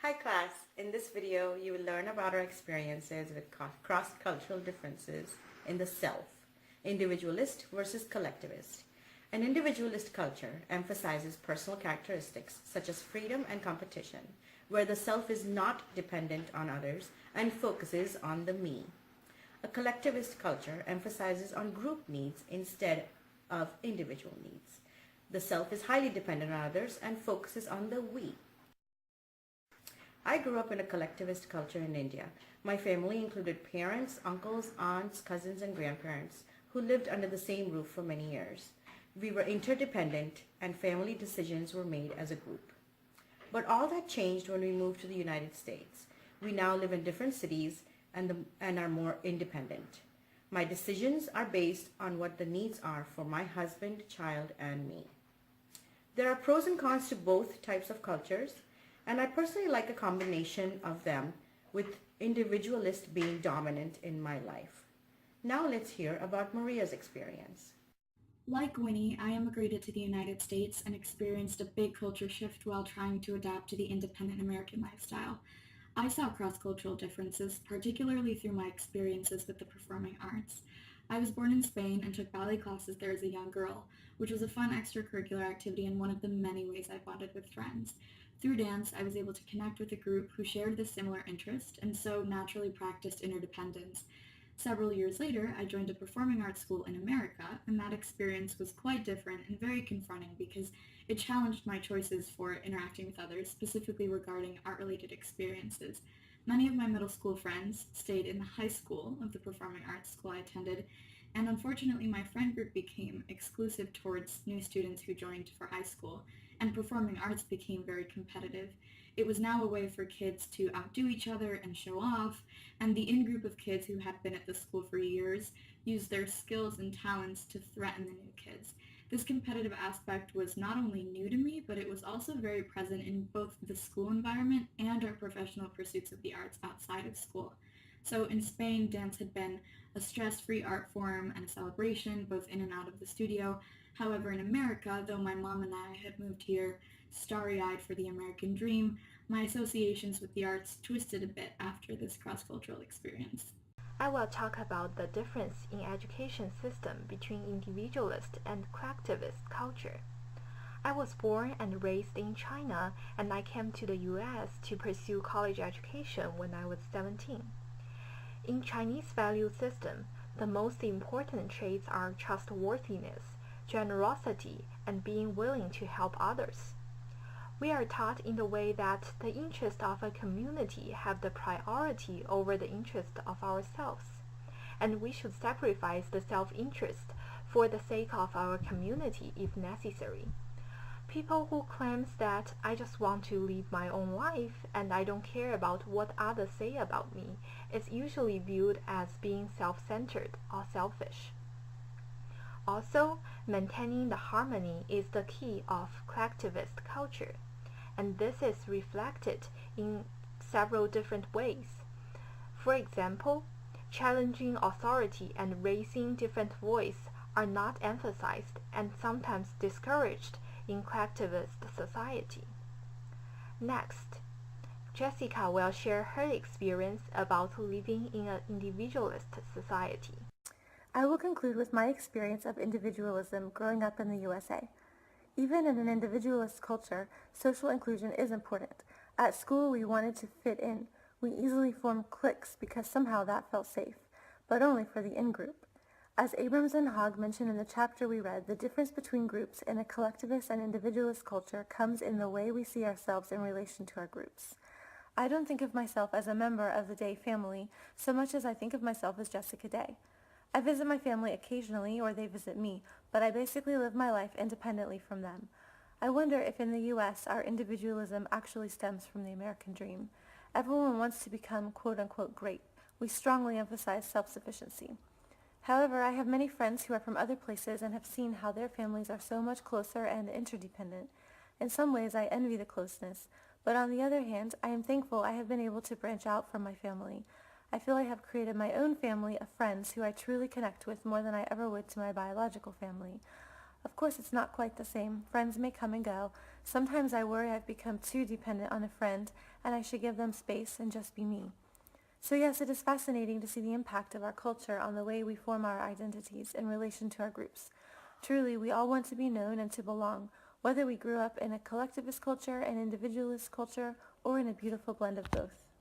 Hi class, in this video you will learn about our experiences with cross-cultural differences in the self, individualist versus collectivist. An individualist culture emphasizes personal characteristics such as freedom and competition, where the self is not dependent on others and focuses on the me. A collectivist culture emphasizes on group needs instead of individual needs. The self is highly dependent on others and focuses on the we. I grew up in a collectivist culture in India. My family included parents, uncles, aunts, cousins, and grandparents who lived under the same roof for many years. We were interdependent and family decisions were made as a group. But all that changed when we moved to the United States. We now live in different cities and are more independent. My decisions are based on what the needs are for my husband, child, and me. There are pros and cons to both types of cultures, and I personally like a combination of them, with individualist being dominant in my life. Now let's hear about Maria's experience. Like Winnie, I immigrated to the United States and experienced a big culture shift while trying to adapt to the independent American lifestyle. I saw cross-cultural differences, particularly through my experiences with the performing arts. I was born in Spain and took ballet classes there as a young girl, which was a fun extracurricular activity and one of the many ways I bonded with friends. Through dance, I was able to connect with a group who shared this similar interest and so naturally practiced interdependence. Several years later, I joined a performing arts school in America, and that experience was quite different and very confronting because it challenged my choices for interacting with others, specifically regarding art-related experiences. Many of my middle school friends stayed in the high school of the performing arts school I attended, and unfortunately my friend group became exclusive towards new students who joined for high school, and performing arts became very competitive. It was now a way for kids to outdo each other and show off, and the in-group of kids who had been at the school for years used their skills and talents to threaten the new kids. This competitive aspect was not only new to me, but it was also very present in both the school environment and our professional pursuits of the arts outside of school. So in Spain, dance had been a stress-free art form and a celebration, both in and out of the studio. However, in America, though my mom and I had moved here starry-eyed for the American dream, my associations with the arts twisted a bit after this cross-cultural experience. I will talk about the difference in education system between individualist and collectivist culture. I was born and raised in China, and I came to the US to pursue college education when I was 17. In Chinese value system, the most important traits are trustworthiness, generosity, and being willing to help others. We are taught in the way that the interests of a community have the priority over the interest of ourselves, and we should sacrifice the self-interest for the sake of our community if necessary. People who claims that I just want to live my own life and I don't care about what others say about me is usually viewed as being self-centered or selfish. Also, maintaining the harmony is the key of collectivist culture, and this is reflected in several different ways. For example, challenging authority and raising different voices are not emphasized and sometimes discouraged in collectivist society. Next, Jessica will share her experience about living in an individualist society. I will conclude with my experience of individualism growing up in the USA. Even in an individualist culture, social inclusion is important. At school, we wanted to fit in. We easily formed cliques because somehow that felt safe, but only for the in-group. As Abrams and Hogg mentioned in the chapter we read, the difference between groups in a collectivist and individualist culture comes in the way we see ourselves in relation to our groups. I don't think of myself as a member of the Day family so much as I think of myself as Jessica Day. I visit my family occasionally, or they visit me, but I basically live my life independently from them. I wonder if in the U.S. our individualism actually stems from the American dream. Everyone wants to become quote-unquote great. We strongly emphasize self-sufficiency. However, I have many friends who are from other places and have seen how their families are so much closer and interdependent. In some ways, I envy the closeness, but on the other hand, I am thankful I have been able to branch out from my family. I feel I have created my own family of friends who I truly connect with more than I ever would to my biological family. Of course, it's not quite the same. Friends may come and go. Sometimes I worry I've become too dependent on a friend, and I should give them space and just be me. So yes, it is fascinating to see the impact of our culture on the way we form our identities in relation to our groups. Truly, we all want to be known and to belong, whether we grew up in a collectivist culture, an individualist culture, or in a beautiful blend of both.